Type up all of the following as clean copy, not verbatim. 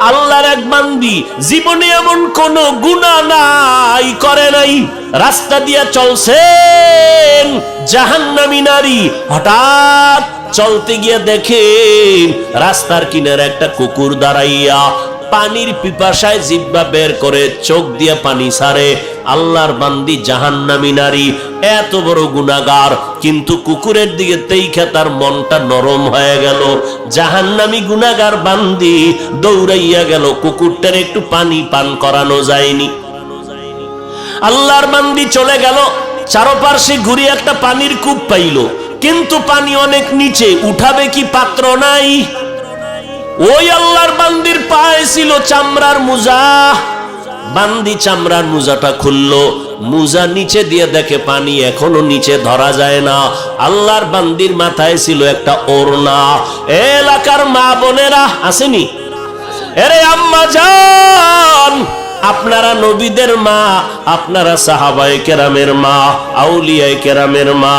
আল্লাহর এক বান্দি জীবনে এমন কোন গুনাহ নাই করে নাই, রাস্তা দিয়া চলছেন জাহান্নামী নারী, হঠাৎ চলতে গিয়ে দেখেন রাস্তার কিনারে একটা কুকুর দাঁড়াইয়া পানির পিপাসায় জিহ্বা বের করে চোখ দিয়ে পানি ছাড়ে। আল্লাহর বান্দি জাহান্নামী নারী, এত বড় গুনাহগার, কিন্তু কুকুরের দিকে তেইখা তার মনটা নরম হয়ে গেল। জাহান্নামী গুনাহগার বান্দি দৌড়াইয়া গেল, কুকুরটার একটু পানি পান করানো যায়নি। আল্লাহর বান্দি চলে গেল, চারপাশে ঘুরে একটা পানির কূপ পাইল, কিন্তু পানি অনেক নিচে, উঠাবে কি পাত্র নাই। ওই আল্লাহর বান্দির পায়ে ছিল চামড়ার মোজা, বান্দি চামড়ার মোজাটা খুললো, মোজা নিচে দিয়ে দেখে পানি এখনো নিচে ধরা যায় না। আল্লাহর বান্দির মাথায় ছিল একটা ওড়না। এলাকার মা বোনেরা আসেনি, এরে আম্মা জান, আপনারা নবীদের মা, আপনারা সাহাবায়ে কেরামের মা, আউলিয়ায়ে কেরামের মা,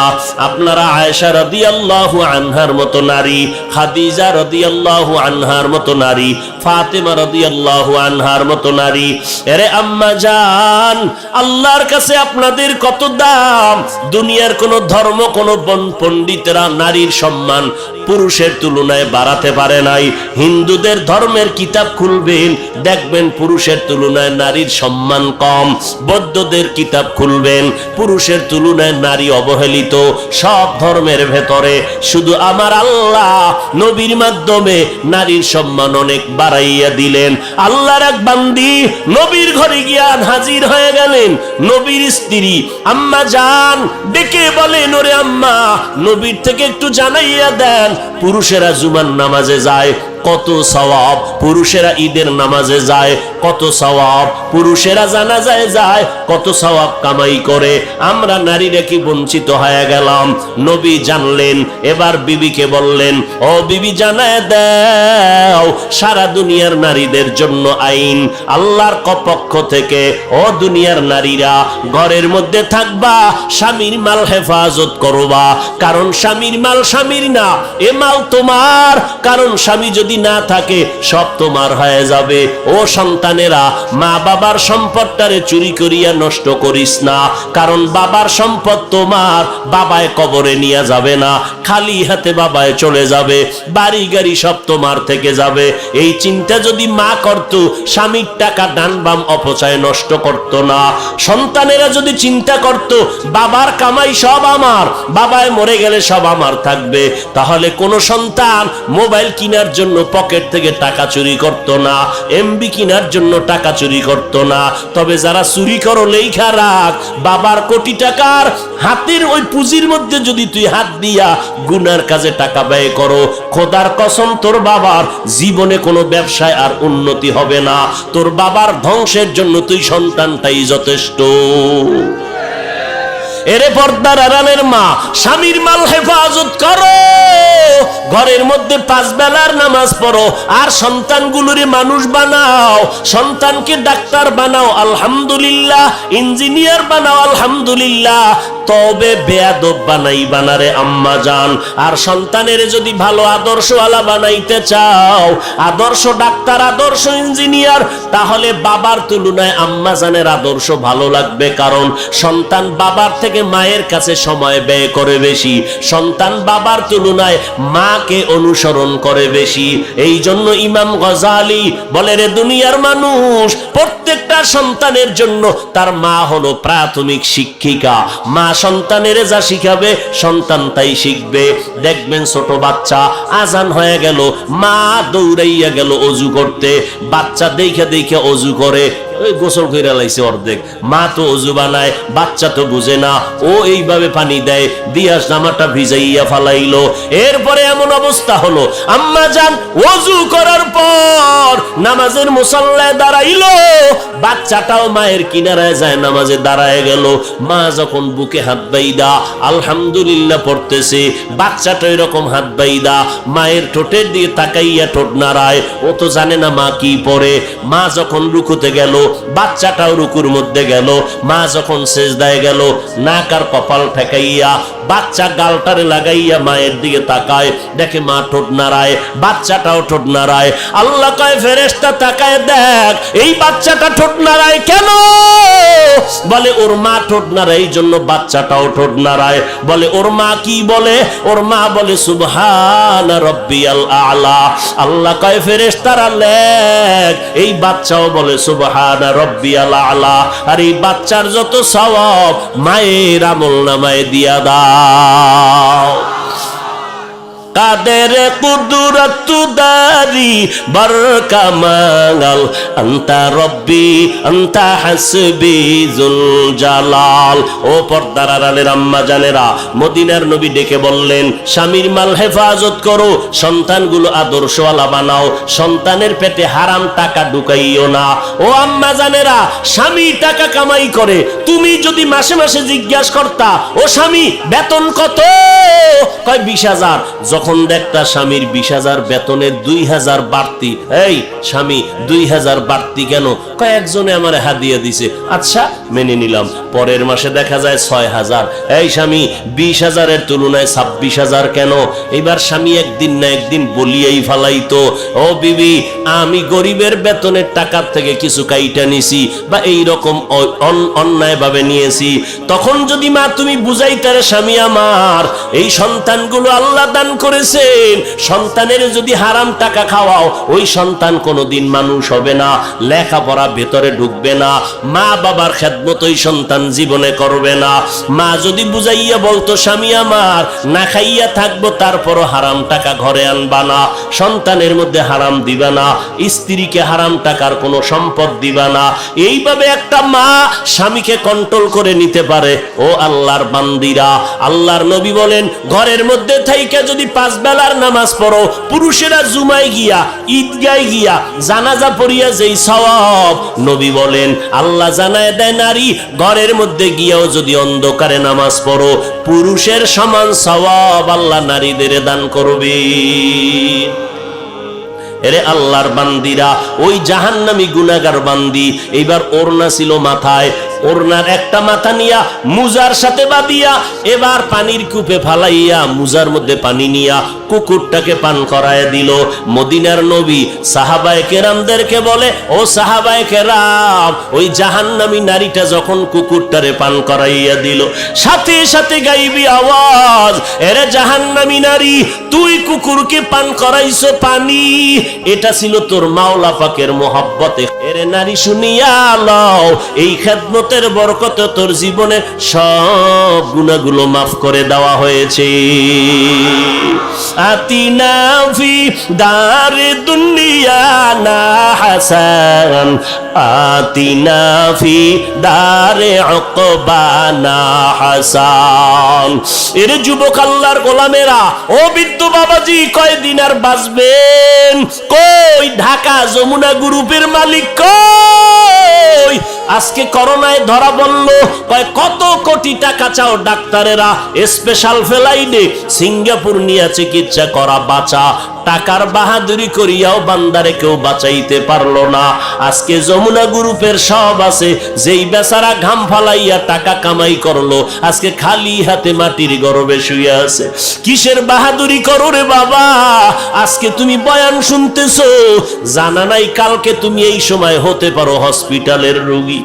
আপনারা আয়েশা রাদিয়াল্লাহু আনহার মতো নারী, খাদিজা রাদিয়াল্লাহু আনহার মতো নারী, ফাতেমা রাদিয়াল্লাহু আনহার মতো নারী। আরে আম্মা জান, আল্লাহর কাছে আপনাদের কত দাম। দুনিয়ার কোন ধর্ম, কোন পণ্ডিতরা নারীর সম্মান পুরুষের তুলনায় বাড়াতে পারে নাই। হিন্দুদের ধর্মের কিতাব খুলবেন, দেখবেন পুরুষের তুলনায় নারীর সম্মান কম। বৌদ্ধদের কিতাব খুলবেন, পুরুষের তুলনায় নারী অবহেলিত। সব ধর্মের ভেতরে শুধু আমার আল্লাহ নবীর মাধ্যমে নারীর সম্মান অনেক বাড়াইয়া দিলেন। আল্লাহর এক বান্দি নবীর ঘরে গিয়া হাজির হয়ে গেলেন। নবীর স্ত্রী আম্মা জান ডেকে বলেন, ওরে আম্মা, নবীর থেকে একটু জানাইয়া দেন, পুরুষেরা জুমার নামাজে যায় কত সওয়াব, পুরুষেরা ঈদের নামাজে যায় কত সওয়াব, পুরুষেরা জানাজায় যায় কত সওয়াব কামাই করে, আমরা নারীরা কি বঞ্চিত হয়ে গেলাম। নবী জানলেন, এবার বিবিকে বললেন, ও বিবি জানায় দাও, সারা দুনিয়ার নারীদের জন্য আইন আল্লাহর পক্ষ থেকে, ও দুনিয়ার নারীরা ঘরের মধ্যে থাকবা, স্বামীর মাল হেফাজত করবা, কারণ স্বামীর মাল স্বামীর না, এ মাল তোমার, কারণ স্বামী যদি না থাকে সব তোমার হয়ে যাবে। ও সন্তানেরা, মা বাবার সম্পদটারে চুরি করিয়া নষ্ট করিস না, কারণ বাবার সম্পদ তোমার, বাবায় কবরে নিয়ে যাবে না, খালি হাতে বাবায় চলে যাবে, বাড়ি গাড়ি সব তোমার থেকে যাবে। এই চিন্তা যদি মা করত, স্বামীর টাকা ডান বাম অপচয় নষ্ট করত না। সন্তানেরা যদি চিন্তা করত, বাবার কামাই সব আমার, বাবায় মরে গেলে সব আমার থাকবে, তাহলে কোন সন্তান মোবাইল কেনার জন্য পকেট থেকে টাকা চুরি করত না, এমবি কেনার জন্য টাকা চুরি করত না। তবে যারা চুরি করো, লেখা রাখ, বাবার কোটি টাকার হাতের ওই পুঁজির মধ্যে যদি তুই হাত দিয়া গুনার কাজে টাকা ব্যয় করো, খোদার কসম তোর বাবার জীবনে কোনো ব্যবসায় আর উন্নতি হবে না। তোর বাবার ধ্বংসের জন্য তুই সন্তানটাই যথেষ্ট। এরে পর্দার আড়ালের মা, স্বামীর মাল হেফাজত করো, ঘরের মধ্যে 5 বেলার নামাজ পড়ো, আর সন্তানগুলোরে মানুষ বানাও, সন্তানকে ডাক্তার বানাও আলহামদুলিল্লাহ, ইঞ্জিনিয়ার বানাও আলহামদুলিল্লাহ, তবে বেয়াদব বানাইবা না রে আম্মা জান। আর সন্তানের যদি ভালো আদর্শওয়ালা বানাইতে চাও, আদর্শ ডাক্তার, আদর্শ ইঞ্জিনিয়ার, তাহলে বাবার তুলনায় আম্মা জানের আদর্শ ভালো লাগবে, কারণ সন্তান বাবার থেকে মায়ের কাছে সময় ব্যয় করে বেশি, সন্তান বাবার তুলনায় মাকে অনুসরণ করে বেশি। এই জন্য ইমাম গজালি বলে, রে দুনিয়ার মানুষ, প্রত্যেকটা সন্তানের জন্য তার মা হলো প্রাথমিক শিক্ষিকা। মা সন্তানের যা শিখাবে সন্তান তাই শিখবে। দেখবেন ছোট বাচ্চা আজান হয়ে গেল, মা দৌড়াইয়া গেল অজু করতে, বাচ্চা দেখে দেখে অজু করে, ওই গোসল কইরা লাইছে অর্ধেক, মা তো অজু বানায়, বাচ্চা তো বুঝে না, ও এইভাবে পানি দেয়, দিয়া জামাটা ভিজাইয়া ফালাইলো। এরপরে এমন অবস্থা হলো, আম্মা জান অজু করার পর নামাজের মুসাল্লায় দাঁড়াইলো, বাচ্চাটাও মায়ের কিনারায় যায় নামাজে দাঁড়ায় গেল। মা যখন বুকে হাত বাইদা আলহামদুলিল্লাহ পড়তেছে, বাচ্চাটা এরকম হাত বাইদা মায়ের ঠোঁটের দিয়ে তাকাইয়া ঠোঁট নাড়ায়, ও তো জানে না মা কি পড়ে। মা যখন রুকুতে গেল, বাচ্চাটাও রুকুর মধ্যে গেল, মা যখন সেজদায় গেল, নাক আর কপাল ঠেকাইয়া বাচ্চা গালটারে লাগাইয়া মায়ের দিকে তাকায়, দেখে মা ঠোঁট নাড়ায়, বাচ্চাটাও ঠোঁট নাড়ায়। আল্লাহ কয় ফেরেশতা তাকায় দেখ এই বাচ্চাটা ঠোঁট নাড়ায় কেন? বলে ওর মা ঠোঁট নাড়ায় এই জন্য বাচ্চাটাও ঠোঁট নাড়ায়। বলে ওর মা কি বলে? ওর মা বলে সুবহান রাব্বিয়াল আ'লা। আল্লাহ কয় ফেরেশতারা লেখ এই বাচ্চাও বলে সুবহান রাব্বিয়াল আ'লা। আর এই বাচ্চার যত সওয়াব মায়ের আমলনামায় দিয়া দাও। কাদের কুদরত দারি বরকামাল আনতা রব্বি আনতা হাসবি জুল জালাল। ও পর্দার আড়ালের আম্মা জানেরা, মদিনার নবী ডেকে বললেন স্বামীর মাল হেফাজত করো, সন্তানগুলো আদর্শওয়ালা বানাও, সন্তানের পেটে হারাম টাকা ঢুকাইও না। ও আম্মা জানেরা, স্বামী টাকা কামাই করে, তুমি যদি মাসে মাসে জিজ্ঞাসা করতা ও স্বামী বেতন কত, কয় 20,000। যখন দেখতা স্বামীর 20,000 বেতনের 2,000 বাড়তি, এই স্বামী 2,000 বাড়তি কেন? কয় একজনে আমার হাদিয়া দিছে। আচ্ছা মেনে নিলাম। পরের মাসে দেখা যায় 6,000। এই স্বামী 20,000 এর তুলনায় 26,000 কেন? এবার স্বামী একদিন না একদিন বলিয়েই ফালাইতো, ও বিবি আমি গরিবের বেতনের টাকার থেকে কিছু কাইটা নিছি বা এই রকম অন্যায় ভাবে নিয়েছি। তখন যদি মা তুমি বুঝাইতারে স্বামী আমার এই সন্তানগুলো আল্লাহ দান করেছেন, সন্তানের যদি হারাম টাকা খাওয়াও ওই সন্তান কোনোদিন মানুষ হবে না, লেখাপড়া ভেতরে ঢুকবে না, মা বাবার খেদমত ওই সন্তান জীবনে করবে না। মা যদি বুঝাইয়া বলতো স্বামী আমার না খাইয়া থাকবো তারপরও হারাম টাকা ঘরে আনবা না, সন্তানের মধ্যে হারাম দিবা না, স্ত্রীকে হারাম টাকার কোনো সম্পদ দিবা না, এইভাবে একটা মা স্বামীকে কন্ট্রোল করে নিতে পারে। ও আল্লাহর বান্দিরা, আল্লাহর নবী বলেন ঘরের মধ্যে থাইকা যদি 5 বেলার নামাজ পড়ো, পুরুষেরা জুমায় গিয়া ঈদগায় গিয়া জানাজা পড়িয়া যেই সওয়াব, নবী বলেন আল্লাহ জানায় দেয় নারী ঘরের মধ্যে গিয়াও যদি অন্ধকারে নামাজ পড়ো পুরুষের সমান সওয়াব আল্লাহ নারীদের দান করবে। এরে আল্লাহর বান্দিরা, ওই জাহান্নামী গুনাহগার বান্দি এইবার ওড়না ছিল মাথায়, ওড়নার একটা মাথা নিয়া মুজার সাথে বাঁধিয়া এবার পানির কূপে ফালাইয়া মুজার মধ্যে পানি নিয়া কুকুরটাকে পান করায় দিল। মদিনার নবী সাহাবায়ে কেরামদেরকে বলে, ও সাহাবায়ে কেরাম, ওই জাহান্নামী নারীটা যখন কুকুরটারে পান করাইয়া দিল সাথে সাথে গাইবি আওয়াজ, এরে জাহান্নামী নারী তুই কুকুরকে পান করাইছো পানি, এটা ছিল তোর মাওলা পাকের মহব্বতে। এরে নারী শুনিয়া লও, এই খেদমতের বরকতে তোর জীবনে সব গুনাহগুলো মাফ করে দেওয়া হয়েছে। আতিনা ফি দারে দুনিয়া না হাসান, আতিনা ফি দারে উকবা না হাসান। এর যুবক আল্লাহর গোলামেরা, ও বৃদ্ধ বাবাজি কয়দিন আর বাঁচবেন? কই ঢাকা যমুনা গ্রুপের মালিক কই? আজকে করোনায় ধরা বলল, কয় কত কোটি টাকা চাও ডাক্তারেরা, স্পেশাল ফ্লাইটে সিঙ্গাপুর নিয়ে চিকিৎসা করা বাঁচা, টাকার বাহাদুরি করিয়াও বান্দারে কেউ বাঁচাইতে পারলো না। আজকে যমুনা গ্রুপের সব আছে, যেই বেচারা ঘাম ফালাইয়া টাকা কামাই করলো আজকে খালি হাতে মাটির গর্ভে শুয়ে আছে। কিসের বাহাদুরি করো রে বাবা? আজকে তুমি বয়ান শুনতেছো, জানা নাই কালকে তুমি এই সময় হতে পারো হসপিটালের রোগী।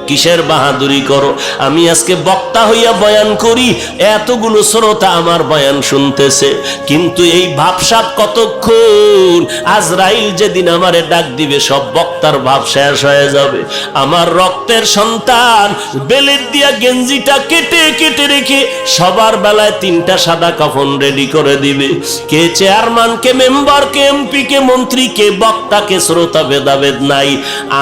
কিসের বাহাদুরি করো? আমি আজকে বক্তা হইয়া বয়ান করি, এতগুলো শ্রোতা আমার বয়ান শুনতেছে, কিন্তু এই ভাবসাব কতক্ষণ? আজরাইল যেদিন আমারে ডাক দিবে সব বক্তার ভাব শেষ হয়ে যাবে। আমার রক্তের সন্তান বেলেট দিয়া গেঞ্জিটা কেটে কেটে রেখে সবার বেলায় 3টা সাদা কাফন রেডি করে দিবে। কে চেয়ারম্যান, কে মেম্বার, কে এমপি, কে মন্ত্রী, কে বক্তা, কে শ্রোতা, ভেদাভেদ নাই।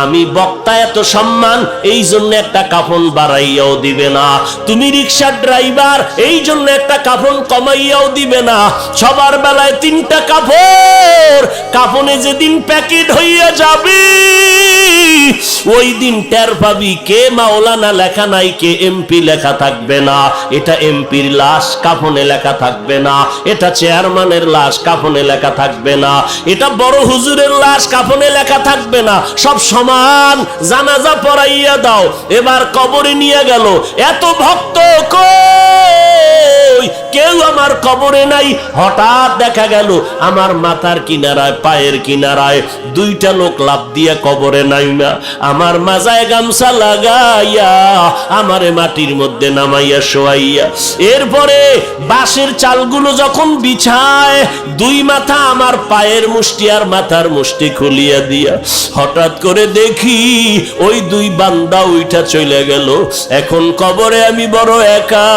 আমি বক্তা এত সম্মান এই জন্য একটা কাফন বাড়াইয়াও দিবে না। তুমি রিকশা ড্রাইভার এই জন্য একটা কাফন কমাইয়াও দিবে না। সবার বেলায় 3টা কাপড়, কাফনে যেদিন প্যাকেট হইয়া যাবে ওই দিন টের পাবি কে মাওলানা লেখা নাই, কে এমপি লেখা থাকবে না। এটা এমপির লাশ কাফনে লেখা থাকবে না, এটা চেয়ারম্যানের লাশ কাফনে লেখা থাকবে না, এটা বড় হুজুরের লাশ কাফনে লেখা থাকবে না। সব সমান, জানাজা পড়াইয়া দাও। দাও। এবার কবরে নিয়ে গেল, এত ভক্ত কই, কেউ আমার কবরে নাই। হঠাৎ দেখা গেল আমার মাথার কিনারায়, পায়ের কিনারায় দুইটা লোক লাফ দিয়ে কবরে নাইমা আমার মাজায় গামছা লাগাইয়া আমারে মাটির মধ্যে নামাইয়া শোয়াইয়া, এরপরে বাঁশের চালগুলো যখন বিছায়, দুই মাথা আমার পায়ের মুষ্টি আর মাথার মুষ্টি খুলিয়া দিয়া, হঠাৎ করে দেখি ওই দুই বান্দা উইঠা চলে গেল। এখন কবরে আমি বড় একা,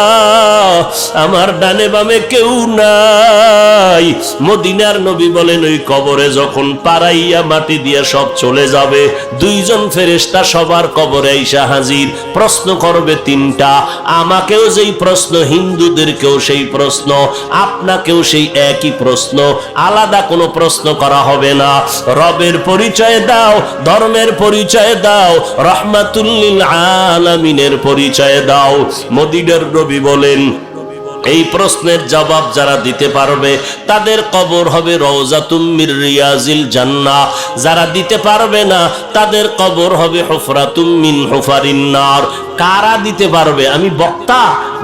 আমার ডানে বামে কেউ নাই। মদিনার নবী বলেন ওই কবরে যখন পাড়াইয়া মাটি দিয়া সব চলে যাবে, দুইজন ফেরেশতা সবার কবরে আইসা হাজির। প্রশ্ন করবে তিনটা, আমাকেও যেই প্রশ্ন, হিন্দুদেরকেও সেই প্রশ্ন, আপনাকেও সেই একই প্রশ্ন, আলাদা কোনো প্রশ্ন করা হবে না। রবের পরিচয় দাও, ধর্মের পরিচয় দাও, রাহমাতুল লিল আলামিনের পরিচয় দাও। মদিনার নবী বলেন এই প্রশ্নের জবাব যারা দিতে পারবে তাদের কবর হবে রওজাতুম মির রিয়াজিল জান্নাহ, যারা দিতে পারবে না তাদের কবর হবে হুফরাতুম মিন হুফারিন নার। কারা দিতে পারবে? আমি বক্তা,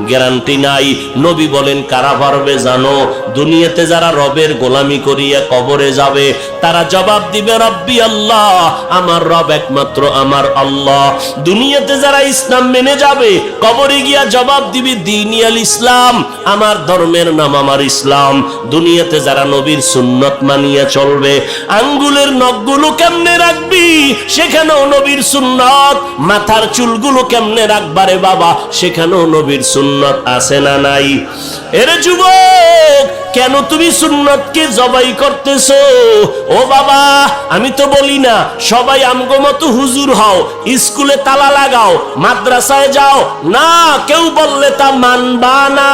গ্যারান্টি নাই। নবী বলেন কারা পারবে জানো? দুনিয়াতে যারা রবের গোলামি করিয়া কবরে যাবে তারা জবাব দিবে রব্বি আল্লাহ, আমার রব একমাত্র আমার আল্লাহ। দুনিয়াতে যারা ইসলাম মেনে যাবে কবরে গিয়া জবাব দিবে দীনি আল ইসলাম, আমার ধর্মের নাম আমার ইসলাম। দুনিয়াতে যারা নবীর সুন্নত মানিয়া চলবে, আঙ্গুলের নখগুলো কেমনে রাখবি সেখানেও নবীর সুন্নত, মাথার চুলগুলো কেমনে রাখবারে বাবা সেখানেও নবীর সুন্নত আছে না নাই? এরে যুবক, কেন তুমি সুন্নতকে জবাই করতেছো? ও বাবা, আমি তো বলি না সবাই আমগো মতো হুজুর হও, স্কুলে তালা লাগাও, মাদ্রাসায় যাও না, কেউ বললে তা মানবা না।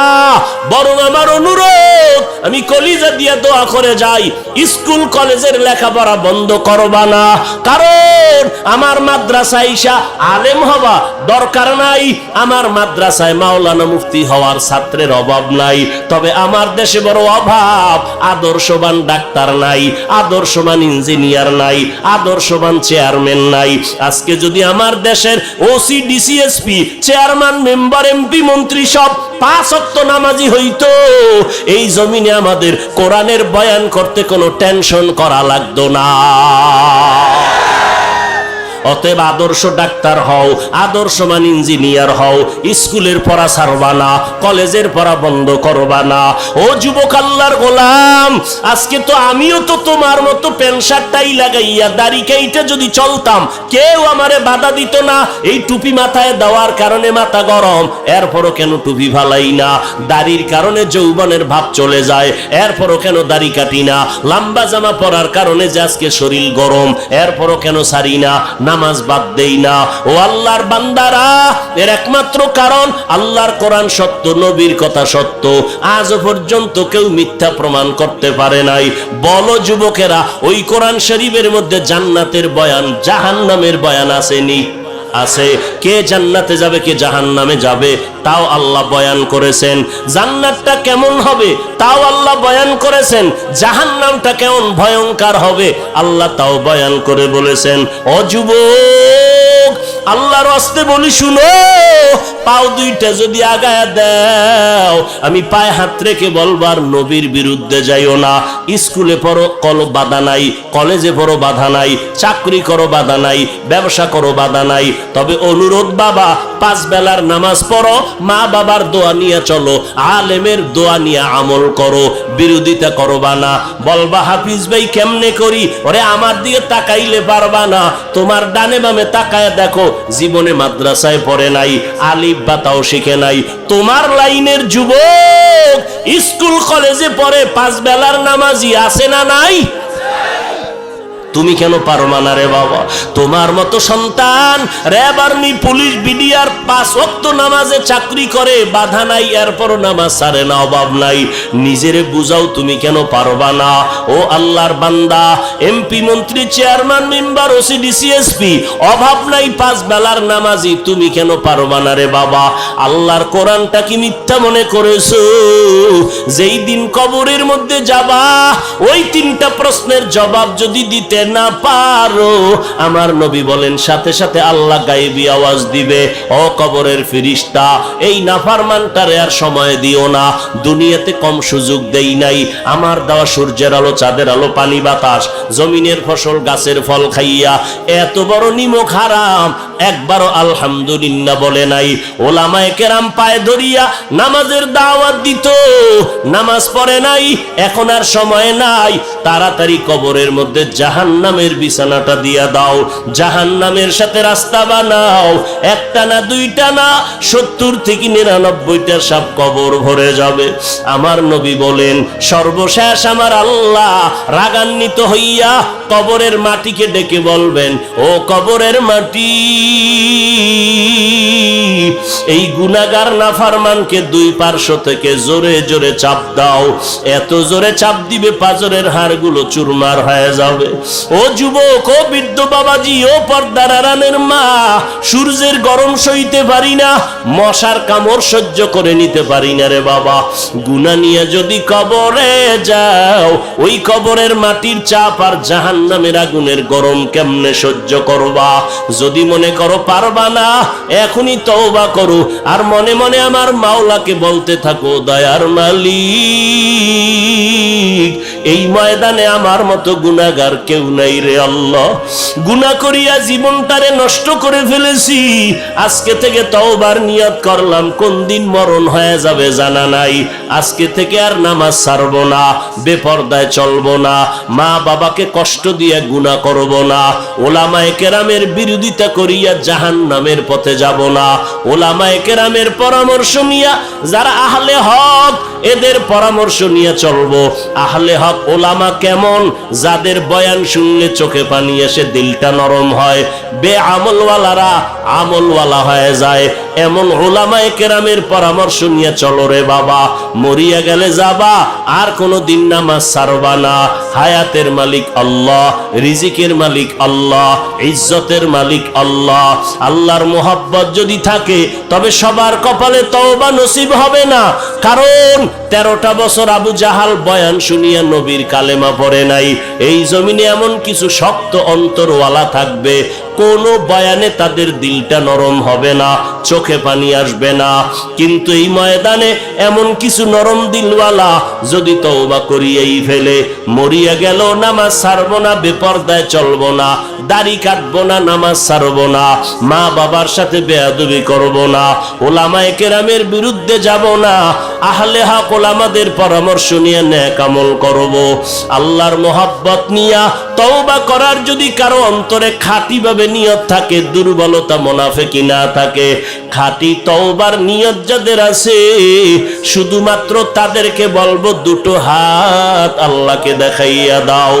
বরং আমার অনুরোধ, আমি কলিজা দিয়ে দোয়া করে যাই, স্কুল কলেজের লেখাপড়া বন্ধ করবা না। কারণ আমার মাদ্রাসায় ইসা আলেম হবা দরকার নাই, আমার মাদ্রাসায় মাওলানা মুফতি হওয়ার ছাত্রের অভাব নাই। তবে আমার দেশে বড় অভাব, আদর্শবান ডাক্তার নাই, আদর্শবান ইঞ্জিনিয়ার নাই, আদর্শবান চেয়ারম্যান নাই। আজকে যদি আমার দেশের OC, DC SP, chairman, member, MP, মন্ত্রী সব 5 ওয়াক্ত নামাজি হইতো, এই জমিনে আমাদের কোরআনের বয়ান করতে কোনো টেনশন করা লাগতো না। অতএব আদর্শ ডাক্তার হও, আদর্শমান ইঞ্জিনিয়ার হও, স্কুলের পড়া ছাড়বা না, কলেজের পড়া বন্ধ করবা না। ও যুবক আল্লাহর গোলাম, আজকে তো আমিও তো তোমার মতো প্যান্ট শার্টটাই লাগাইয়া দাড়ি কাইটা যদি চলতাম কেউ আমারে বাধা দিত না। এই টুপি মাথায় দেওয়ার কারণে মাথা গরম, এরপরও কেন টুপি ভালাই না? দাড়ির কারণে যৌবনের ভাব চলে যায়, এরপরও কেন দাড়ি কাটি না? লম্বা জামা পরার কারণে যে আজকে শরীর গরম, এরপরও কেন সারি না? নামাজ বাদ দেই না। ও আল্লাহর বান্দারা, এর একমাত্র কারণ আল্লাহর কোরআন সত্য, নবীর কথা সত্য। আজও পর্যন্ত কেউ মিথ্যা প্রমাণ করতে পারে নাই। বলো যুবকেরা, ওই কোরআন শরীফের মধ্যে জান্নাতের বয়ান, জাহান্নামের বয়ান আসেনি? আছে। কে জান্নাতে যাবে, কে জাহান্নামে যাবে তাও আল্লাহ বয়ান করেছেন। জান্নাতটা কেমন হবে তাও আল্লাহ বয়ান করেছেন। জাহান্নামটা কেমন ভয়ঙ্কর হবে আল্লাহ তাও বয়ান করে বলেছেন। ও যুবক, আল্লাহর রাস্তে বলি শুনো, পাও দুইটা যদি আগায়া দাও, আমি পায়ে হাত রেখে বলবার নবীর বিরুদ্ধে যাইও না। স্কুলে পড়ো কলো বাধা নাই, কলেজে পড়ো বাধা নাই, চাকরি করো বাধা নাই, ব্যবসা করো বাধা নাই। তবে অনুরোধ বাবা, 5 বেলার নামাজ পড়ো, মা বাবার দোয়া নিয়ে চলো, আলেমের দোয়া নিয়ে আমল করো, বিরোধিতা করবা না। বলবা হাফিজ ভাই কেমনে করি? ওরে আমার দিকে তাকাইলে পারবা না, তোমার ডানে বামে তাকায় দেখো, জীবনে মাদ্রাসায় পড়ে নাই, আলিফ বা তাও শিখে নাই। তোমার লাইনের যুবক স্কুল কলেজে পড়ে, 5 বেলার নামাজি আছে না নাই? তুমি কেন পারবা না রে বাবা? তোমার মতো সন্তান র্যাব, আর্মি, পুলিশ, বিডিআর 5 ওয়াক্ত নামাজে চাকরি করে, বাধা নাই, এরপরও নামাজ ছাড়ে না, অভাব নাই। নিজেরে বুঝাও তুমি কেন পারবা না? ও আল্লাহর বান্দা, এমপি, মন্ত্রী, চেয়ারম্যান, মেম্বার, ওসি, ডিসিএসপি, অভাব নাই, 5 বেলার নামাজি, তুমি কেন পারবা না রে বাবা? আল্লাহর কোরআনটা কি মিথ্যা মনে করেছো? যেই দিন কবরের মধ্যে যাবা, ওই 3টা প্রশ্নের জবাব যদি দিতে না পারো, আমার নবী বলেন সাথে সাথে আল্লাহ গায়েবী আওয়াজ দিবে, ও কবরের ফেরেশতা, এই নাফরমানটারে আর সময় দিও না, দুনিয়াতে কম সুযোগ দেই নাই, আমার দেওয়া সূর্যের আলো, চাঁদের আলো, পানি বাতাস, জমিনের ফসল, গাছের ফল খাইয়া এত বড় নিমক হারাম, একবারও আলহামদুলিল্লাহ বলে নাই। ওলামায়ে কেরাম পায়ে ধরিয়া নামাজের দাওয়াত দিত, নামাজ পড়ে নাই, এখন আর সময় নাই, তাড়াতাড়ি কবরের মধ্যে জাহান্নামের বিছানাটা দিয়া দাও, জাহান্নামের সাথে রাস্তা বানাও, একটা না দুইটা না 70 থেকে 99টা সাপ কবর ভরে যাবে। আমার নবী বলেন সর্বশেষ আমার আল্লাহ রাগান্বিত হইয়া কবরের মাটিকে ডেকে বলবেন, ও কবরের মাটি, এই গুনাহগার নাফরমানকে দুই পার্শ্ব থেকে জোরে জোরে চাপ দাও, এত জোরে চাপ দিবে পাজরের হাড়গুলো চুরমার হয়ে যাবে। ও যুবক, ও বৃদ্ধ বাবাজি, ও পর্দার আড়ালের মা, সূর্যের গরম সইতে পারি না, মশার কামড় সহ্য করে নিতে পারি না রে বাবা, গুনাহ নিয়ে যদি কবরে যাও, ওই কবরের মাটির চাপ আর জাহান্নামের আগুনের গরম কেমনে সহ্য করবা? যদি মনে করো পারবা না, এখনই তওবা করো, আর মনে মনে আমার মাওলাকে বলতে থাকো, দয়ার মালিক, এই ময়দানে আমার মতো গুনাহগার কেউ নাই রে আল্লাহ, গুনাহ করিয়া জীবনটারে নষ্ট করে ফেলেছি, আজকে থেকে তওবার নিয়ত করলাম, কোন দিন মরণ হয়ে যাবে জানা নাই, আজকে থেকে আর নামাজ ছাড়বো না, বেপরদায় চলবো না, মা বাবাকে কষ্ট দিয়ে গুনাহ করব না, ওলামায়ে কেরামের বিরোধিতা করিয়া জাহান্নামের পথে যাব না, ওলামায়ে কেরামের পরামর্শ নিয়া, যারা আহলে হক এদের পরামর্শ নিয়ে চলবো। আহলে হক ওলামা কেমন? যাদের বয়ান শুনলে চোখে পানি এসে দিলটা নরম হয়, বেআমলওয়ালারা আমলওয়ালা হয়ে যায়, এমন ওলামায়ে কেরামের পরামর্শ নিয়ে চলো রে বাবা, মরিয়া গেলে যাবা, আর কোনো দিন নামাজ ছাড়বা না। হায়াতের মালিক আল্লাহ, রিজিকের মালিক আল্লাহ, ইজ্জতের মালিক আল্লাহ। আল্লাহর মোহাব্বত যদি থাকে তবে সবার কপালে তওবা নসিব হবে না, কারণ 13টা বছর আবু জাহাল বয়ান শুনিয়া নবীর কালেমা পড়ে নাই। এই জমিনে এমন কিছু শক্ত অন্তরওয়ালা থাকবে, কোনো বয়ানে তাদের দিলটা নরম হবে না, চোখে পানি আসবে না, কিন্তু এই ময়দানে এমন কিছু নরম দিলওয়ালা যদি তওবা করিয়েই ফেলে, মরিয়া গেল নামাজ ছাড়বো না, বেপরদায় চলবো না, দাড়ি কাটবো না, নামাজ ছাড়বো না, মা বাবার সাথে বেয়াদবি করবো না, ওলামায়ে কেরামের বিরুদ্ধে যাব না, আহলে হক ওলামাদের পরামর্শ নিয়ে নেক আমল করবো, আল্লাহর মোহাব্বত নিয়া তওবা করার যদি কারো অন্তরে খাঁটি ভাবে নিয়ত থাকে, দুর্বলতা মুনাফিকি না থাকে, খাঁটি তওবার নিয়ত যাদের আছে, শুধুমাত্র তাদেরকে বলবো দুটো হাত আল্লাহকে দেখাইয়া দাও।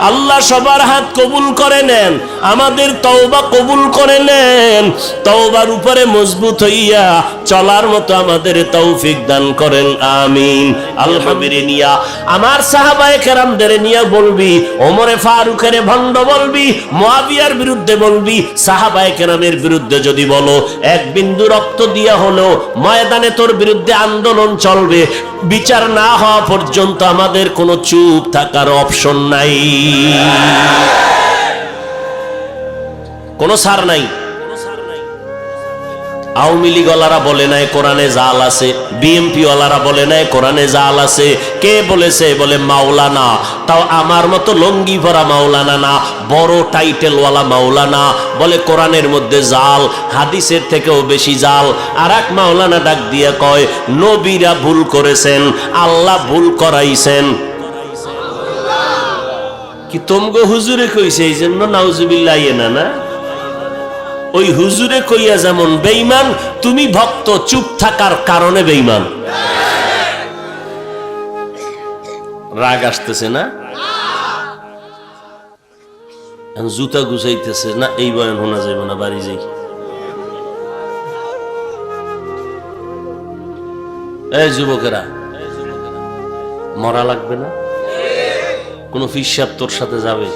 আল্লাহ সবার হাত কবুল করে নেন, আমাদের তওবা কবুল করে নেন, তওবার উপরে মজবুত হইয়া চলার মতো আমাদের তৌফিক দান করেন, আমিন। আলহামদুলিল্লাহ। আমার সাহাবায়ে কেরামদের নিয়ে বলবি, ওমরে ফারুকের ভণ্ড বলবি, মুয়াবিয়ার বিরুদ্ধে বলবি, সাহাবায়ে কেরামের বিরুদ্ধে যদি বলো, এক বিন্দু রক্ত দিয়া হলো ময়দানে তোর বিরুদ্ধে আন্দোলন চলবে, বিচার না হওয়া পর্যন্ত আমাদের কোনো চুপ থাকার অপশন নাই, কোনো ছাড় নাই। আওয়ামী লীগ ওয়ালারা বলে নাই কোরআনে জাল আছে, বিএমপি ওয়ালারা বলে নাই কোরআনে জাল আছে, কে বলেছে? বলে মাওলানা, তাও আমার মতো লঙ্গি ভরা মাওলানা না, বড় টাইটেল ওয়ালা মাওলানা, বলে কোরআনের মধ্যে জাল, হাদিসের থেকেও বেশি জাল। আর এক মাওলানা ডাক দিয়ে কয়, নবীরা ভুল করেছেন, আল্লাহ ভুল করাইছেন। কি তোমগো হুজুরে কইছে, এই জন্য নাউজুবিল্লাহ ইয়ে না। ওই হুজুরে কইয়া যেমন বেঈমান, তুমি ভক্ত চুপ থাকার কারণে বেঈমান। রাগ আসতেছে না? জুতা গুছাইতেছে না, এই বয়ান শোনা যাইব না, বাড়ি যাই। এই যুবকেরা, মরা লাগবে না? কোন পিসাব তোর সাথে যাবে?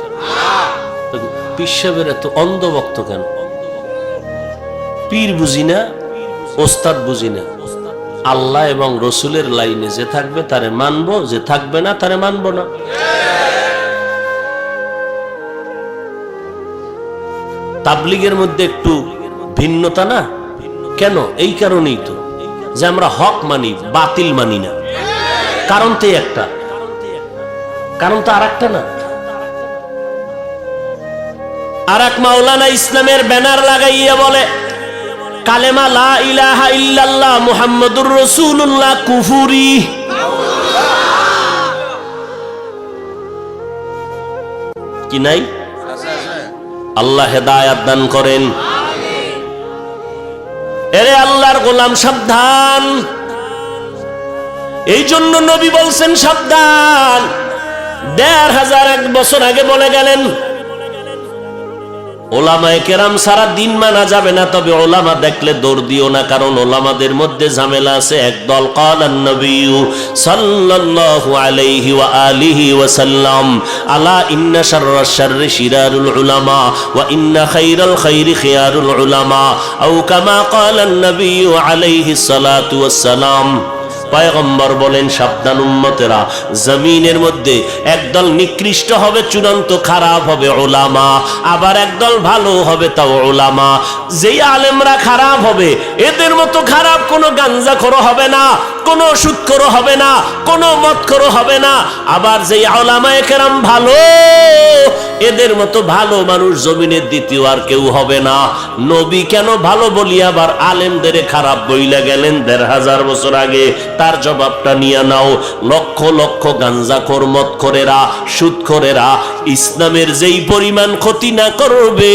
পিসাবের এত অন্ধভক্ত কেন? পীর বুঝি না, ওস্তাদ বুঝি না, আল্লাহ এবং রসুলের লাইনে যে থাকবে তারে মানবো, যে থাকবে না তারে মানবো না। তাবলীগের মধ্যে একটু ভিন্নতা না? কেন? এই কারণেই তো যে আমরা হক মানি, বাতিল মানি না। কারণ তো একটা, কারণ তো আর একটা না। আর এক মাওলানা ইসলামের ব্যানার লাগাইয়া বলে কালেমা লা ইলাহা ইল্লাল্লাহ মুহাম্মাদুর রাসূলুল্লাহ কুফরি। কি নাই? আল্লাহ হেদায়াত দান করেন। এরে আল্লাহর গোলাম সাবধান। এই জন্য নবী বলছেন সাবধান। ১৫০০ বছর আগে বলে গেলেন ওলামায়ে কেরাম সারা দিন মানা যাবে না, তবে ওলামা দেখলে দৌড় দিও না, কারণ ওলামাদের মধ্যে ঝামেলা আছে। একদল কালান নবী সাল্লাল্লাহু আলাইহি ওয়া আলিহি ওয়া সাল্লাম আলা ইন্না শাররাশ শাররি শিরারুল উলামা ওয়া ইন্না খায়রাল খায়রি খিয়ারুল উলামা আও কামা কালান নবী আলাইহিস সালাতু ওয়াস সালাম। পয়গম্বর বলেন সাবধান উম্মতেরা, জমিনের মধ্যে একদল নিকৃষ্ট হবে, চূড়ান্ত খারাপ হবে উলামা, আবার একদল ভালো হবে তাও উলামা। যেই আলেমরা খারাপ হবে এদের মতো খারাপ কোনো গাঞ্জাখোর হবে না, কোনো সুদখোর হবে না, কোনো মদখোর হবে না। আবার যেই উলামায়ে কেরাম ভালো এদের মতো ভালো মানুষ জমিনের দ্বিতীয় আর কেউ হবে না। নবী কেন ভালো বলি আবার আলেমদের খারাপ বইলা গেলেন ১৫০০ বছর আগে? তার জবাবটা নিয়ে নাও। লক্ষ লক্ষ গাঞ্জাখোর, মদখোরেরা, সুদখোরেরা ইসলামের যেই পরিমাণ ক্ষতি না করবে,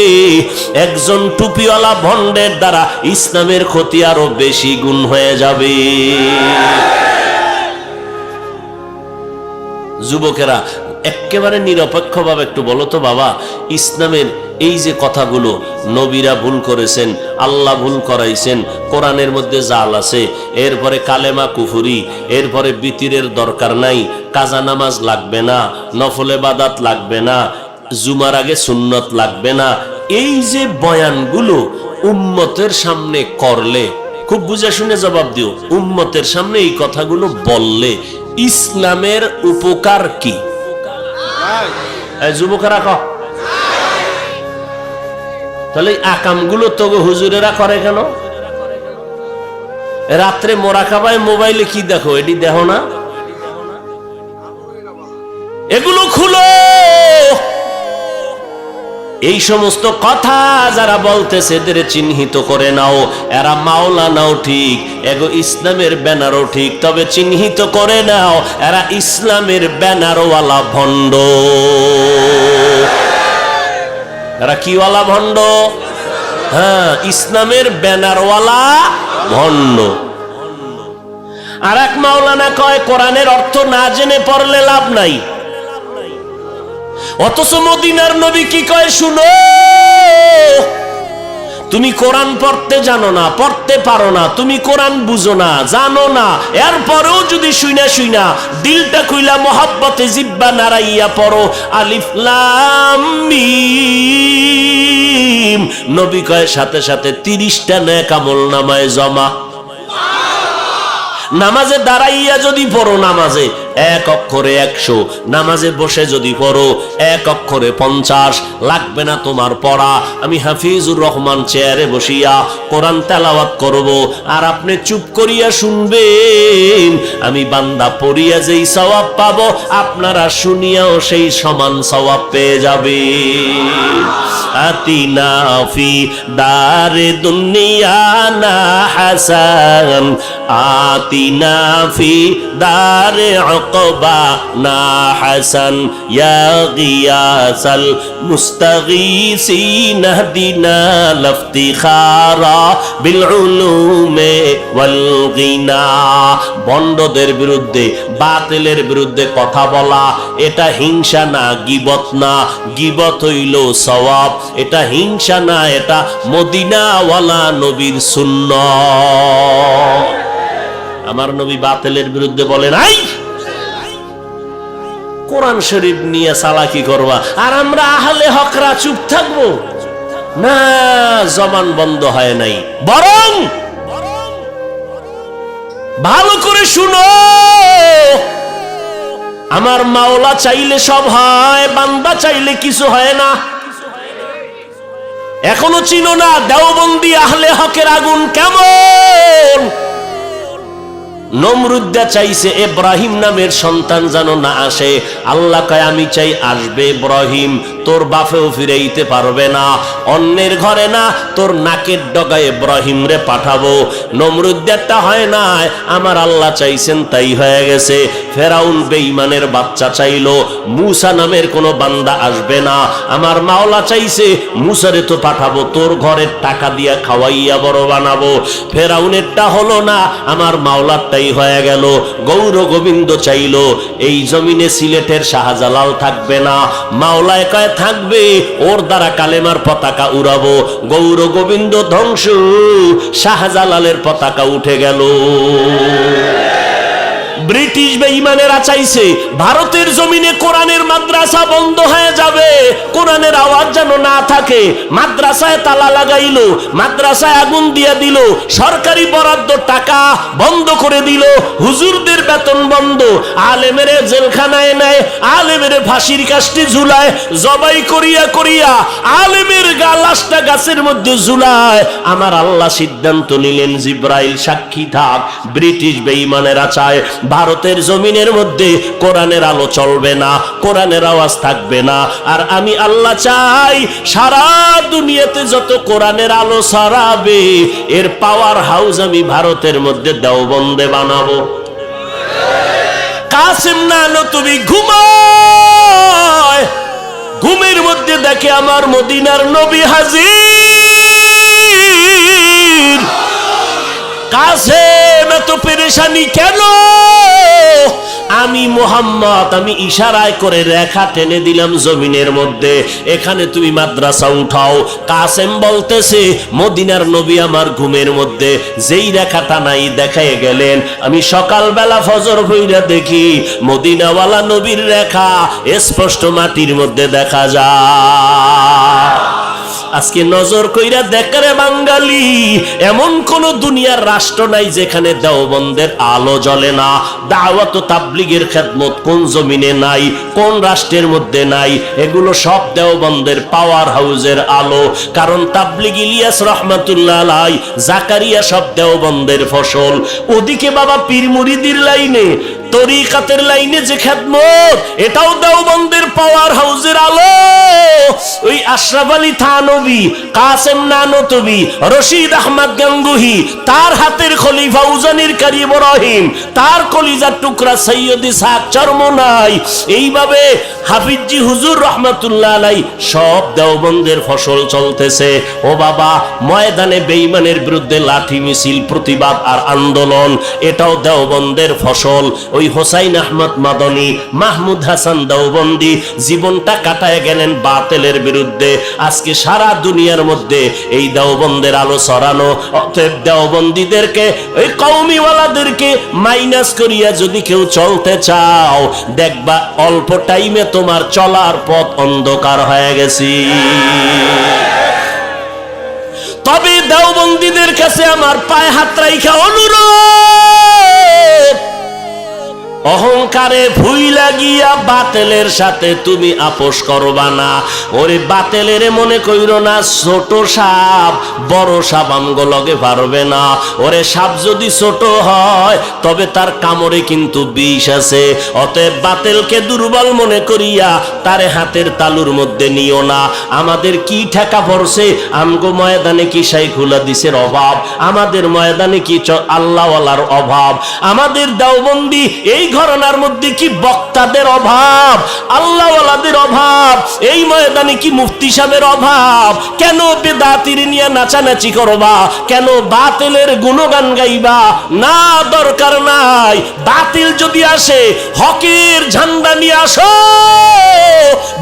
একজন টুপিওয়ালা ভণ্ডের দ্বারা ইসলামের ক্ষতি আরো বেশি গুণ হয়ে যাবে। যুবকেরা একেবারে নিরপেক্ষভাবে একটু বলো তো বাবা, ইসলামের এই যে কথাগুলো নবীরা ভুল করেছেন, আল্লাহ ভুল করাইছেন, কোরআনের মধ্যে জাল আছে, এরপরে কালেমা কুফরি, এরপরে বিতিরের দরকার নাই, কাজা নামাজ লাগবে না, নফল ইবাদত লাগবে না, জুমার আগে সুন্নত লাগবে না, এই যে বয়ানগুলো উম্মতের সামনে করলে, খুব বুঝে শুনে জবাব দিও, উম্মতের সামনে এই কথাগুলো বললে ইসলামের উপকার কি? যুবকেরা কহ, তাহলে আকামগুলো তো হুজুরেরা করে কেন? রাত্রে মোরাকাবায় মোবাইলে কি দেখো, এটি দেখো না? এগুলো খুলো। এই সমস্ত কথা যারা বলতেছে এদের চিহ্নিত করে নাও। এরা মাওলানাও ঠিক, এগো ইসলামের ব্যানারও ঠিক, তবে চিহ্নিত করে নাও এরা ইসলামের ব্যানারওয়ালা ভণ্ড। এরা কিওয়ালা ভণ্ড? হ্যাঁ, ইসলামের ব্যানারওয়ালা ভণ্ড। আর এক মাওলানা কয় কোরআনের অর্থ না জেনে পড়লে লাভ নাই। অথচ মদিনার নবী কি কয় শুনো, তুমি কোরআন পড়তে জানো না, পড়তে পারো না, তুমি কোরআন বুঝো না, জানো না, এরপরেও যদি শুইনা শুইনা দিলটা খুইলা মহাব্বতে জিব্বা নাড়াইয়া পড়ো আলিফ লাম মিম, নবী কয় সাথে সাথে 30টা নেক আমল নামায় জমা। নামাজে দাঁড়াইয়া যদি পড়ো নামাজে 1 অক্ষরে 100, নামাজে বসে যদি পড়ো 1 অক্ষরে 50, লাগবে না তোমার পড়া। আমি হাফিজুর রহমান চেয়ারে বসিয়া কোরআন তেলাওয়াত করব, আর আপনি চুপ করিয়া শুনবেন। আমি বান্দা পড়িয়া যেই সওয়াব পাবো, আপনারা শুনিয়াও সেই সমান সওয়াব পেয়ে যাবে। আতিনা ফি দারে দুনিয়া না হাসান, আতিনা ফি দারে উকবা না হাসান, ইয়া গিয়াসাল মুস্তাগীসিন হদিনা লফতিখারা বিল উলুমে ওয়াল গিনা। বন্ডদের বিরুদ্ধে, বাতিলের বিরুদ্ধে কথা বলা এটা হিংসা না, গীবত না। গীবত হইল সওয়াব, এটা হিংসা না, এটা মদিনাওয়ালা নবীর সুন্নাত। আমার নবী বাতিলের বিরুদ্ধে বলে নাই। কোরআন শরীফ নিয়ে চালাকি করবা, আর আমরা আহলে হকরা চুপ থাকবো না? জবান বন্ধ হয় নাই, বরং ভালো করে শুনো। আমার মাওলা চাইলে সব হয়, বান্দা চাইলে কিছু হয় না। এখনো চিনো না দেওবন্দি আহলে হকের আগুন কেমন? নমরুদ্দা চাইছে ইব্রাহিম নামের সন্তান যেন না আসে। আল্লাহ কয় আমি চাই আসবে ইব্রাহিম, তোর বাপেও ফিরাইতে পারবে না, অন্যের ঘরে না, তোর নাকের ডগায় ইব্রাহিম রে পাঠাবো। নমরুদ্দারটা হয় না, আমার আল্লাহ চাইছেন তাই হয়ে গেছে। ফেরাউন বেঈমানের বাচ্চা চাইলো মূসা নামের কোনো বান্দা আসবে না, আমার মাওলা চাইছে মূসারে তো পাঠাবো, তোর ঘরের টাকা দিয়া খাওয়াইয়া বড় বানাবো। ফেরাউনেরটা হলো না, আমার মাওলারটা হয়ে গেল। গৌর গোবিন্দ চাইলো এই জমিনে সিলেটের শাহজালাল থাকবে না, মাওলায় কয় থাকবে, ওর দ্বারা কালেমার পতাকা উড়াবো। গৌর গোবিন্দ ধ্বংস, শাহজালালের পতাকা উঠে গেল। ব্রিটিশ বেঈমানেরা চাইছে ভারতের জমিনে কোরআনের মাদ্রাসা বন্ধ হয়ে যাবে, কোরআনের আওয়াজ যেন না থাকে। মাদ্রাসায় তালা লাগাইলো, মাদ্রাসায় আগুন দিয়ে দিল, সরকারি বরাদ্দ টাকা বন্ধ করে দিল, হুজুরদের বেতন বন্ধ, আলেমেরে জেলখানায় নেয়, আলেমেরে ফাঁসির কাস্টে ঝুলায়, জবাই করিয়া করিয়া আলেমের লাশটা গাছের মধ্যে ঝুলায়। আমার আল্লাহ সিদ্ধান্ত নিলেন জিব্রাইল সাক্ষী থাক, ব্রিটিশ বেঈমানেরা চায় ভারতের জমিনের মধ্যে কোরআনের আলো চলবে না, কোরআনের আওয়াজ থাকবে না। আর আমি আল্লাহ চাই সারা দুনিয়াতে যত কোরআনের আলো ছড়াবে এর পাওয়ার হাউস আমি ভারতের মধ্যে দেওবন্দে বানাবো। কাসেম নানো তুমি ঘুমায়, ঘুমের মধ্যে দেখে আমার মদিনার নবী হাজির। কাসেম এত পেরেশানি কেন? আমি মুহাম্মদ, আমি ইশারায় করে রেখা টেনে দিলাম জমিনের মধ্যে, এখানে তুমি মাদ্রাসা উঠাও। কাসেম বলতেছে মদিনার নবী আমার ঘুমের মধ্যে যেই রেখাটা নাই দেখায় গেলেন, আমি সকালবেলা ফজর হইরা দেখি মদিনাওয়ালা নবীর রেখা স্পষ্ট মাটির মধ্যে দেখা যায়। আজকে নজর কইরা দেখরে বাঙালি, এমন কোন দুনিয়ার রাষ্ট্র নাই যেখানে দেওবন্দের আলো জ্বলে না। দাওয়াত ও তাবলীগের খেদমত কোন জমিনে নাই, কোন রাষ্ট্রের মধ্যে নাই? এগুলো সব দেওবন্দের পাওয়ার হাউসের আলো। কারণ তাবলীগ ইলিয়াস রহমাতুল্লাহ আলাইহি, জাকারিয়া সব দেওবন্দের ফসল। ওদিকে বাবা পীর মুরিদির লাইনে, তরিকাতের লাইনে যে খেদমত, এটাও দেওবন্দের পাওয়ার হাউসের আলো। ওই আশরাফ আলী থানভী, কাসেম নানতবী, রশিদ আহমদ গাঙ্গুহি, তার হাতের খলিফা উজানির কারি ইব্রাহিম, তার কলিজার টুকরা সৈয়দ ইসহাক চরমনাই, এইভাবে হাফিজি হুজুর রহমাতুল্লাহ আলাইহি সব দেওবন্দের ফসল চলতেছে। ও বাবা, ময়দানে বেঈমানের বিরুদ্ধে লাঠি মিছিল, প্রতিবাদ আর আন্দোলন, এটাও দেওবন্দের ফসল। ওই হোসাইন আহমদ মাদনী, মাহমুদ হাসান দেওবন্দি জীবনটা কাটায় গেলেন বাতিলের বিরুদ্ধে। আজকে সারা দুনিয়ার মধ্যে এই দেওবন্দের আলো ছড়ানো। অতএব দেওবন্দিদেরকে, এই কওমিওয়ালাদেরকে মাইনাস করিয়া যদি কেউ চলতে চাও, দেখবা অল্প টাইমে তোমার চলার পথ অন্ধকার হয়ে গেছে। তবে দেওবন্দিদের কাছে আমার পায়ে হাত রাইখা অনুরোধ, অহংকারে ভুইলা গিয়া বাতেলের সাথে তুমি আপোষ করবা না। ওরে বাতেলের মনে কইরো না ছোট সাপ, বড় সাপ আমগো লগে পারবে না। ওরে সাপ যদি ছোট হয় তবে তার কামড়ে কিন্তু বিষ আছে। অতএব বাতেলকে দুর্বল মনে করিয়া তারে হাতের তালুর মধ্যে নিও না। আমাদের কি ঠেকা পড়ছে? আমগো ময়দানে কি শাইখুল হাদিসের অভাব? আমাদের ময়দানে কি আল্লাহওয়ালার অভাব? আমাদের দেওবন্দি এই ঘরানার মধ্যে কি বক্তাদের অভাব? আল্লাহওয়ালাদের অভাব? এই ময়দানে কি মুফতি সাহেবের অভাব? কেন বেদাতির নিয়ে নাচানাচি করবা? কেন বাতিলের গুণগান গাইবা? না, দরকার নাই। বাতিল যদি আসে, হকের ঝান্ডা নিয়ে আসো,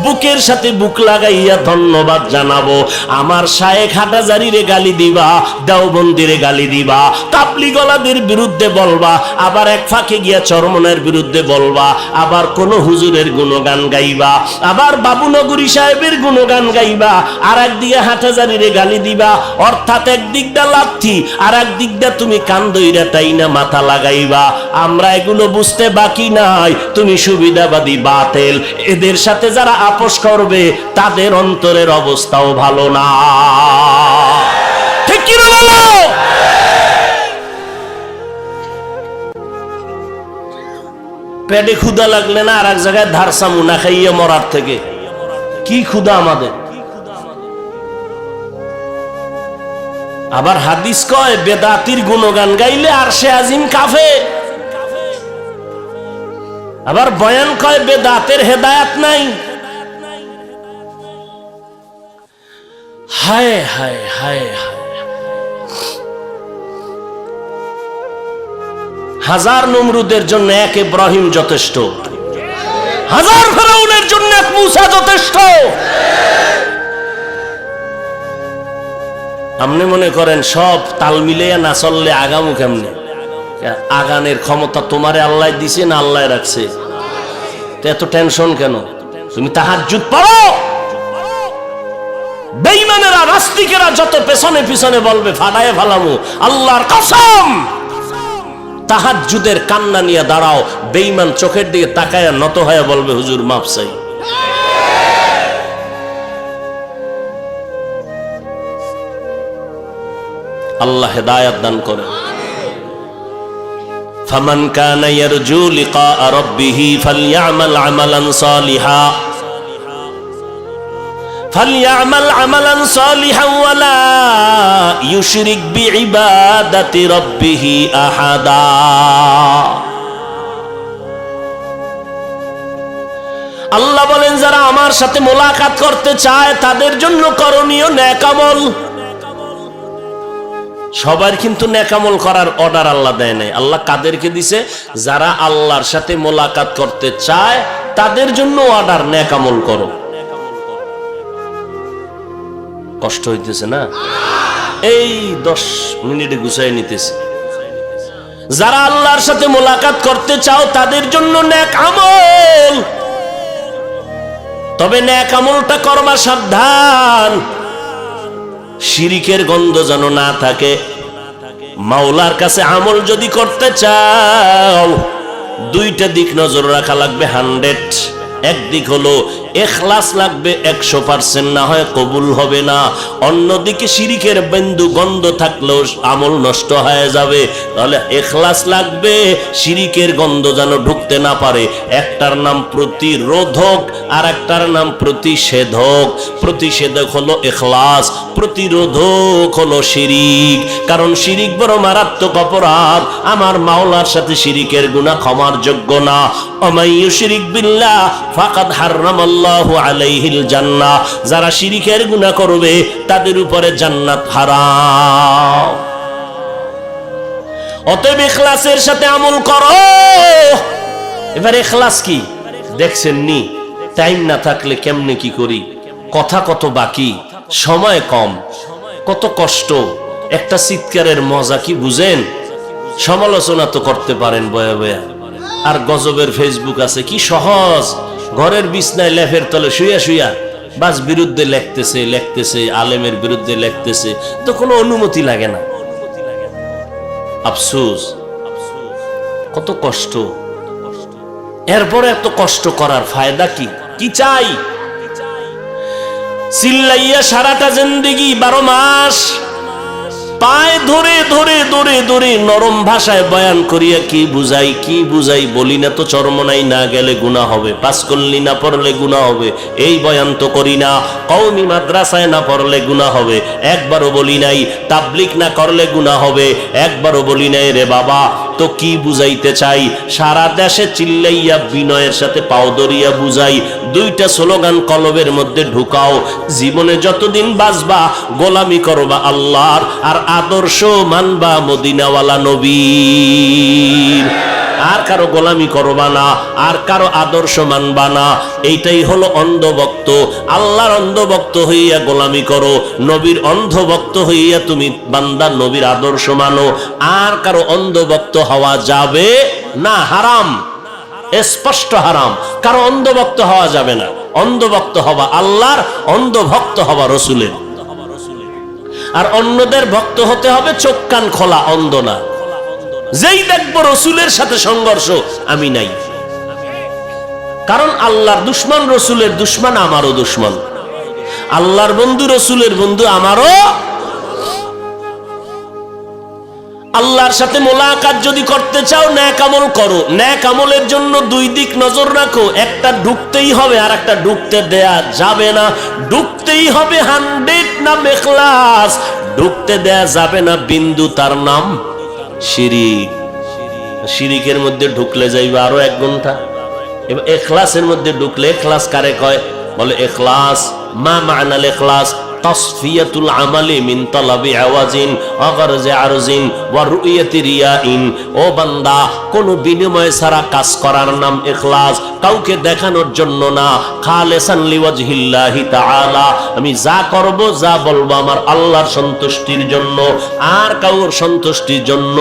বুকের সাথে বুক লাগাইয়া ধন্যবাদ জানাবো। আমার শায়েখ হাটাজারিরে গালি দিবা, দেওবন্দিরে গালি দিবা, তাবলীগওয়ালাদের বিরুদ্ধে বলবা, আবার এক ফাঁকে গিয়া চরমনের হুজুরের বিরুদ্ধে বলবা, আবার কোন হুজুরের গুণগান গাইবা, আবার বাবুনগরী সাহেবের গুণগান গাইবা, আর একদিকে হাটাজারিরে গালি দিবা। অর্থাৎ একদিক দা লাথি, আর একদিক দা তুমি কান দইরা টাইনা মাথা লাগাইবা। আমরা এগুলো বুঝতে বাকি নাই। তুমি সুবিধাবাদী বাতিল, এদের সাথে যারা আপোষ করবে তাদের অন্তরের অবস্থাও ভালো না। ঠিক কি না বলো? পেটে ক্ষুধা লাগলে না আর এক জায়গায় ধারসা মুনা খাইয়ে মরার থেকে কি ক্ষুধা আমাদের। আবার হাদিস কয় বেদাতির গুণগান গাইলে আর সে আজিম কাফে। আবার বয়ান কয় বেদাতের হেদায়াত নাই। হায় হায় হায় হায়, হাজার নমরুদের জন্য এক ইব্রাহিম যথেষ্ট, হাজার ফেরাউনের জন্য এক মূসা যথেষ্ট। আপনি মনে করেন সব তাল মিলাইয়া না চললে আগামু কেমনে? আগানের ক্ষমতা তোমারে আল্লাহ দিছে না আল্লাহ রাখছে? এত টেনশন কেন? তুমি তাহাজ্জুদ পড়ো। বেঈমানেরা নাস্তিকেরা যত পেছনে পিছনে বলবে ফাটায় ফালামু, আল্লাহর কসম তাহাজ্জুদের কান্না নিয়ে দাঁড়াও। বেঈমান চোখের দিকে তাকায়া নত হয়ে বলবে হুজুর মাফ চাই। আল্লাহ হেদায়াত দান করে। ফামান কানা ইয়ারজু লিকা রাব্বিহি ফালইআমাল আমালান সালিহা ওয়া লা ইউশরিক বিইবাদাতি রাব্বিহি আহাদা। আল্লাহ বলেন যারা আমার সাথে মোলাকাত করতে চায় তাদের জন্য করণীয় নেক আমল। সবার কিন্তু নেকামল করার অর্ডার আল্লাহ দেয় নাই। আল্লাহ কাদেরকে দিছে? যারা আল্লাহর সাথে মোলাকাত করতে চায় তাদের জন্য অর্ডার নেকামল করো। কষ্ট হইতেছে না? এই 10 মিনিটে গুছাই নিতেছে। যারা আল্লাহর সাথে মোলাকাত করতে চাও তাদের জন্য নেক আমল, তবে নেক আমলটা করবা সাবধান, শিরিকের গন্ধ যেন না থাকে। মাওলার কাছে আমল যদি করতে চাও দুইটা দিক নজর রাখা লাগবে 100। একদিক হলো ইখলাস লাগবে 100%, না হয় কবুল হবে না। অন্যদিকে শিরিকের বিন্দু গন্ধ থাকলেও আমল নষ্ট হয়ে যাবে। তাহলে ইখলাস লাগবে, শিরিকের গন্ধ যেন ঢুকতে না পারে। একটার নাম প্রতিরোধক আর একটার নাম প্রতিষেধক। প্রতিষেধক হলো ইখলাস, প্রতিরোধক হলো শিরিক। কারণ শিরিক বড় মারাত্মক অপরাধ। আমার মাওলার সাথে শিরিকের গুনাহ ক্ষমার যোগ্য না। ওমাই ইউশরিক বিল্লাহ ফাকাদ হারামাল্লাহু আলাইহিল জান্নাহ। যারা শিরিকের গুনাহ করবে তাদের উপরে জান্নাত হারাম। অতএব ইখলাসের সাথে আমল করো। এবার ইখলাস কি দেখছেন নি? টাইম না থাকলে কেমনে কি করি, কথা কত বাকি, সময় কম, কত কষ্ট। একটা চিৎকারের মজা কি বুঝেন? সমালোচনা তো করতে পারেন বয়া বয়া, আর গজবের ফেসবুক আছে কি সহজ। ঘরের বিছনায় লেফের তলে শুয়া শুয়া বাস বিরুদ্ধে লেখতেছে, আলেমের বিরুদ্ধে লেখতেছে, তো কোনো অনুমতি লাগে না। আফসোস, কত কষ্ট। এরপরে এত কষ্ট করার ফায়দা কি? কি চাই? চিল্লাইয়া সারাটা জিন্দেগি 12 মাস পায় ধরে ধরে ধরে ধরে নরম ভাষায় বয়ান করিয়া কি বুঝাই বলি না তো চরমনাই না গেলে গুনাহ হবে, পাঁচকল্লি না পড়লে গুনাহ হবে, এই বয়ান তো করি না, কওমি মাদ্রাসায় না পড়লে গুনাহ হবে, একবারও বলি নাই, তাবলিগ না করলে গুনাহ হবে, একবারও বলি নাই রে বাবা। তো কি বুঝাইতে চাই? সারা দেশে চিল্লাইয়া বিনয়ের সাথে পাও ধরিয়া বুঝাই। 2টা স্লোগান কলবের মধ্যে ঢুকাও। জীবনে যতদিন বাঁচবা গোলামি করবা আল্লাহর, আর আদর্শ মানবা মদিনাওয়ালা নবীর। আর কারো গোলামি করবা না, আর কারো আদর্শ মানবা না। এইটাই হলো অন্ধভক্ত। আল্লাহর অন্ধভক্ত হইয়া গোলামি করো, নবীর অন্ধভক্ত হইয়া তুমি বান্দা নবীর আদর্শ মানো। আর কারো অন্ধভক্ত হওয়া যাবে না, হারাম। স্পষ্ট হারাম। কারো অন্ধভক্ত হওয়া যাবে না। অন্ধভক্ত হওয়া আল্লাহর, অন্ধভক্ত হওয়া রসুলের। আর অন্যদের ভক্ত হতে হবে চোখ কান খোলা, অন্ধ না। যেই দেখবো রসুলের সাথে সংঘর্ষ, আমি নাই। কারণ আল্লাহর দুশ্মন রসুলের দুশ্মন আমারও দুশ্মন, আল্লাহর বন্ধু রসুলের বন্ধু আমারও। আল্লাহর সাথে মোলাকাত যদি করতে চাও, নেক আমল করো। নেক আমলের জন্য দুই দিক নজর রাখো, একটা ঢুকতেই হবে আর একটা ঢুকতে দেয়া যাবে না। ঢুকতেই হবে 100 নাম ইখলাস, ঢুকতে দেয়া যাবে না বিন্দু, তার নাম শিরিক। শিরিকের মধ্যে ঢুকলে যাইবে আরো 1 ঘন্টা। এবার ইখলাসের মধ্যে ঢুকলে, ইখলাস কারে কয়? বলে ইখলাস মা মা'নাল ইখলাস তাসফিয়াতুল আমালি মিন তালাবি আওয়াজিন ওয়া গরজি আরজিন ওয়া রুইয়াতি রিয়াইন। ও বান্দা, কোনো বিনিময় ছাড়া কাজ করার নাম ইখলাস, কাউকে দেখানোর জন্য না, খালিসান লিওয়াজহিল্লাহি তাআলা। আমি যা করব, যা বলবো আমার আল্লাহর সন্তুষ্টির জন্য, আর কাউর সন্তুষ্টির জন্য।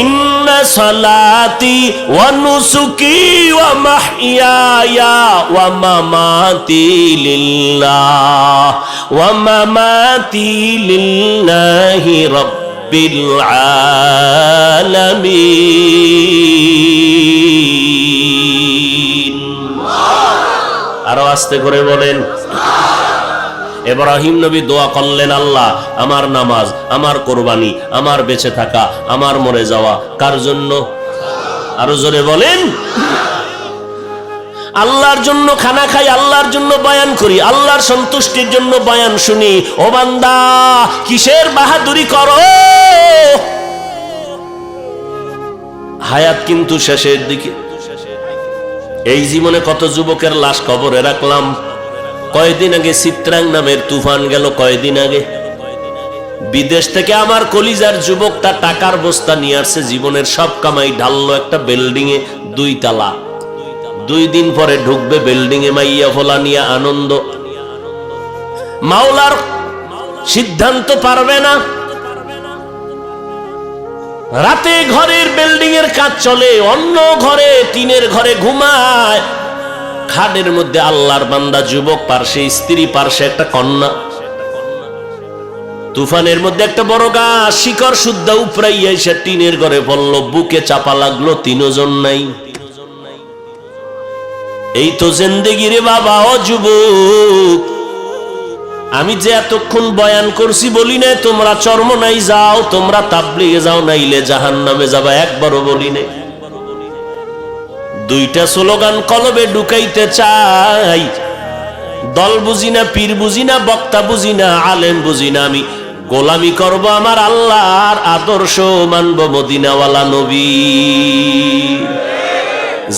ইন্না সালাতি ওয়া নুসুকি ওয়া মাহইয়ায়া ওয়া মামাতি লিল্লাহ ওয়া মামাতি লিল্লাহি রাব্বিল আলামিন। আরো আস্তে করে বলেন। ইব্রাহিম নবী দোয়া করলেন, আল্লাহ আমার নামাজ, আমার কোরবানি, আমার বেঁচে থাকা, আমার মরে যাওয়া কার জন্য? আরো জোরে বলেন। আল্লাহর জন্য খানা খাই, আল্লাহর জন্য বয়ান করি, আল্লাহর সন্তুষ্টির জন্য বয়ান শুনি। ও বান্দা, কিসের বাহাদুরি করো? হায়াত কিন্তু শেষের দিকে। এই জীবনে কত যুবকের লাশ কবরে রাখলাম। কয়দিন আগে চিত্রাং নামের তুফান গেল, কয়দিন আগে বিদেশ থেকে আমার কলিজার যুবকটা টাকার বস্তা নিয়ে আসছে, জীবনের সব কামাই ঢাললো একটা বিল্ডিং এ, 2 তলা। 2 দিন পরে ঢুকবে বিল্ডিং এ, মাইয়া ফোলা নিয়ে আনন্দ। মাওলার সিদ্ধান্ত পারবে না। রাতে ঘরের বিল্ডিং এর কাজ চলে, অন্য ঘরে টিনের ঘরে ঘুমায়। খাটের মধ্যে আল্লাহর বান্দা যুবক, পার্শ্বে স্ত্রী, পার্শ্বে একটা কন্যা। তুফানের মধ্যে একটা বড় গাছ শিকড় শুদ্ধা উপরাইয়া এসে টিনের ঘরে পড়ল, বুকে চাপা লাগলো, 3 জন নাই। এই তো জিন্দেগি রে বাবা। ও যুবক, আমি যে এতক্ষণ বয়ান করছি, বলি না তোমরা চরমনাই যাও, তোমরা তাবলীগে যাও, নাইলে জাহান্নামে যাবা, একবারও বলি না। 2টা স্লোগান কলবে ঢুকাইতে চাই। দল বুঝি না, পীর বুঝি না, বক্তা বুঝি না, আলেম বুঝি না, আমি গোলামি করব আমার আল্লাহর, আদর্শ মানব মদিনাওয়ালা নবী।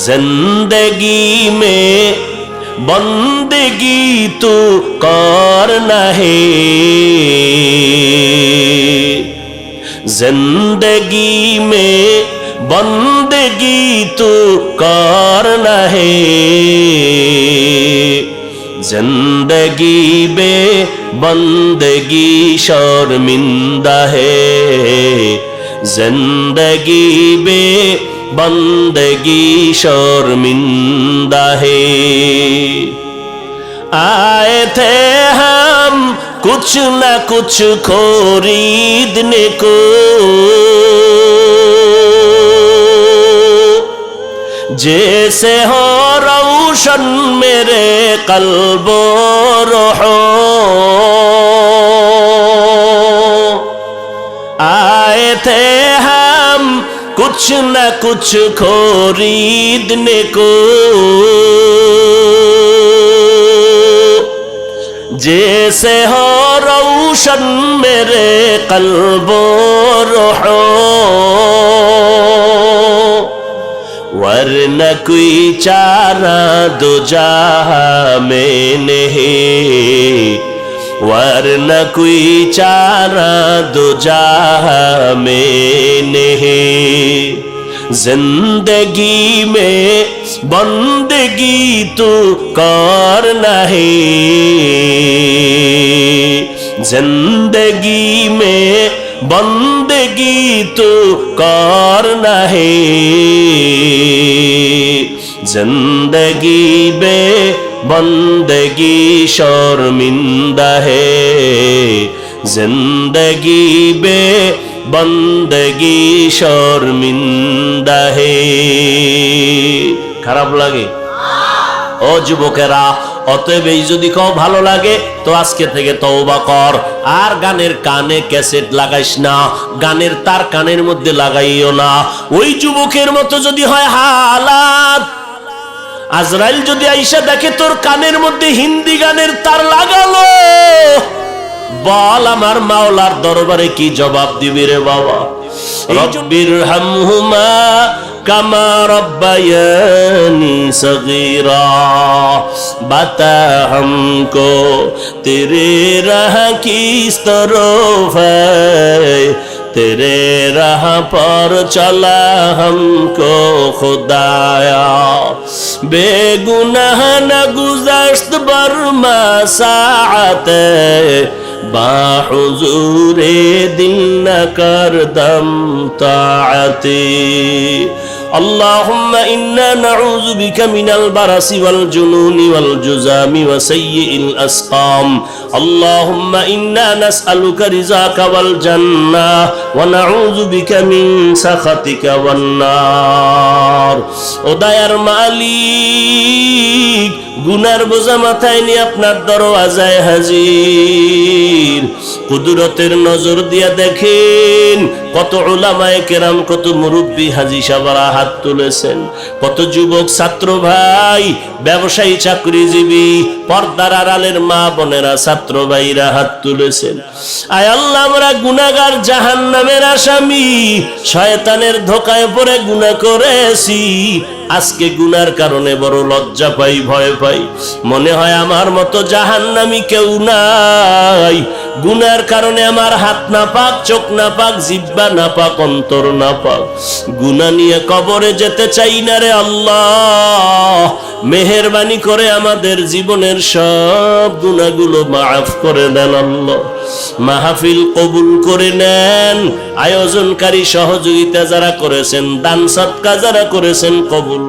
জিন্দেগি মে বন্দেগি তু করনা হে, जिंदगी में बंदगी तू करना है, जिंदगी में बंदगी शर्मिंदा है, जिंदगी में बंदगी शर्मिंदा है। आए थे हम कुछ न कुछ खरीदने को, जैसे हो रोशन मेरे कल्बो रूहो। आए थे हम कुछ न कुछ खरीदने को, जैसे हो रोशन मेरे कल्बो रूहो, वरना कोई चारा दो जहां में नहीं, वरना कोई चारा दो जहां में नहीं। जिंदगी में बंदगी तू करना है, जिंदगी में बंदगी तू करना है। जिंदगी बे बंदगी शर्मिंदा है, जिंदगी बे बंदगी शर्मिंदा है। খারাপ লাগে? ও যুবকেরা, অতএব এই যদি কেউ ভালো লাগে তো আজকে থেকে তওবা কর। আর গানের কানে ক্যাসেট লাগাইস না, গানের তার কানের মধ্যে লাগাইও না। ওই যুবকের মতো যদি হয় হালাত, আজরাইল যদি আইসা দেখে তোর কানের মধ্যে হিন্দি গানের তার লাগালো, বল আমার মাওলার দরবারে কি জবাব দিবি রে বাবা? রব্বির হামহুমা কামা রব্বায়ানি সগীরা, বাতা হামকো তেরে রাহ কিস তরফ হ্যায়, तेरे राह पर चला हमको खुदाया, बेगुनाह न गुज़श्त बरमा साअते, बाहुज़ूरे दिल न कर दम ताअती। اللهم إنا نعوذ بك من البرص والجنون والجذام وسيء الأسقام، اللهم إنا نسألك رزاك والجنة ونعوذ بك من سخطك والنار। ও দয়ার মালিক, গুনার বোঝা মাথায় নিয়ে আপনার দরওয়াজায় হাজির। কুদরতের নজর দিয়া দেখেন কত উলামায়ে কেরাম, কত মুরব্বী হাজী সাহেবরা হাত তুলেছেন, কত যুবক ছাত্র ভাই, ব্যবসায়ী চাকরিজীবী, পর্দার আড়ালের মা বোনেরা, ছাত্র ভাইরা হাত তুলেছেন। আয় আল্লাহ, আমরা গুনাহগার, জাহান্নামের আসামি, শয়তানের ধোঁকায় পড়ে গুনাহ করেছি। আজকে গুনার কারণে বড় লজ্জা পাই, ভয় পাই, মনে হয় আমার মতো জাহান্নামী কেউ নাই। গুনার কারণে আমার হাত না পাক, চোখ না পাক, জিহ্বা না পাক, অন্তর না পাক। গুনাহ নিয়ে কবরে যেতে চাই না রে আল্লাহ। মেহেরবানি করে আমাদের জীবনের সব গুনাহগুলো মাফ করে দেন আল্লাহ। মাহফিল কবুল করে নেন। আয়োজনকারী, সহযোগিতা যারা করেছেন, দান সদকা যারা করেছেন, কবুল